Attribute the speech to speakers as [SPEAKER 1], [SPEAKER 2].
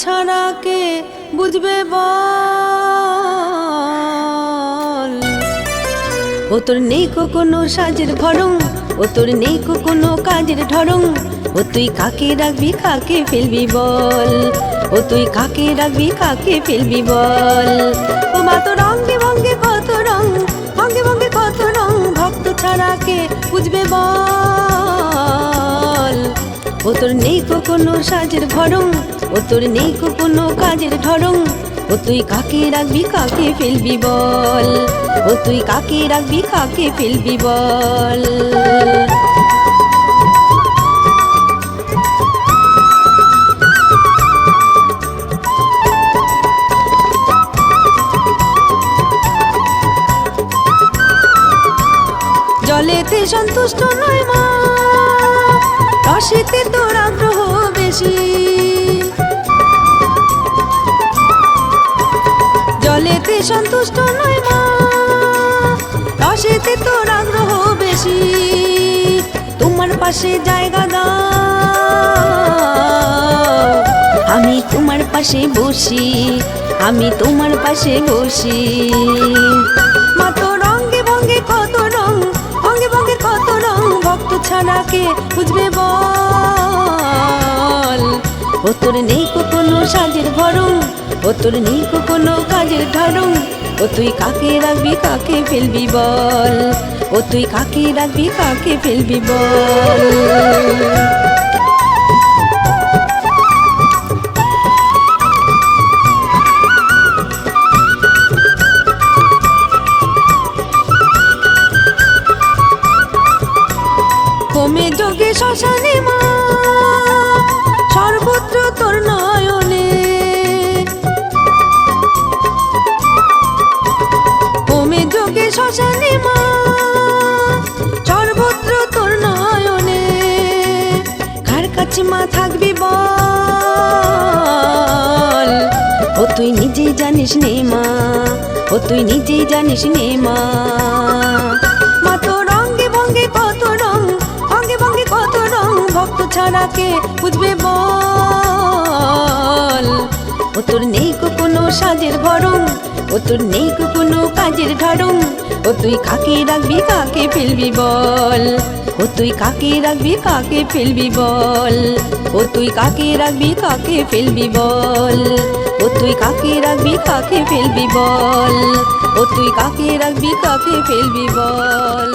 [SPEAKER 1] ছাড়া কে বুঝবে বল। ও তোর নেই কোনো সাজের ভরং, ও তোর নেই কোনো কাজের ঢরং। ও তুই কাকে রাখবি কাকে ফেলবি বল, ও তুই কাকে রাখবি কাকে ফেলবি বল। ও মা তো রঙে ভঙ্গে কত রং, ভঙ্গে ভঙ্গে কত রং, ভক্ত ছাড়া কে বুঝবে বল। ও তোর নেই কোনো সাজের ভরং, ও তোর নেই কোনো কাজের ঢরং। ও তুই কাকে রাখবি কাকে ফেলবি বল, ও তুই কাকে রাখবি কাকে ফেলবি বল। জলেতে সন্তুষ্ট নয় মা, রসেতে তোর আগ্রহ বেশি। জলেতে সন্তুষ্ট নয় মা, রসেতে তোর আগ্রহ বেশি। তোমার পাশে জায়গা দাও, আমি তোমার পাশে বসি, আমি তোমার পাশে বসি। মা তো রঙে ভঙ্গে কত রং, ভঙ্গে ভঙ্গে কত রং, ভক্ত ছাড়া কে বুঝবে বল। ও তোর নেই কোনো সাজের ভরং, ও তোর নেই কোনো কাজের ঢরং। ও তুই কাকে রাখবি কাকে ফেলবি বল, ও তুই কাকে রাখবি কাকে ফেলবি বল। হোমে যোগে শ্মশানে মা, সর্বত্র তোর নয়নে। হোমে যোগে শ্মশানে মা, সর্বত্র তোর নয়নে। কার কাছে মা থাকবি বল, ও তুই নিজেই জানিস নে মা, ও তুই নিজেই জানিস নে মা। মা তো রঙে ভঙ্গে কত রং, ভঙ্গে ভঙ্গে কত রং, ভক্ত ছাড়া কে বুঝবে বল। ও তোর নেই কোনো সাজের ভরং, ও তোর নেই কোনো কাজের ঢরং। ও তুই কাকে রাখবি কাকে ফেলবি বল, ও তুই কাকে রাখবি কাকে ফেলবি বল। ও তুই কাকে রাখবি কাকে ফেলবি বল, ও তুই কাকে রাখবি কাকে ফেলবি বল। ও তুই কাকে রাখবি কাকে ফেলবি বল।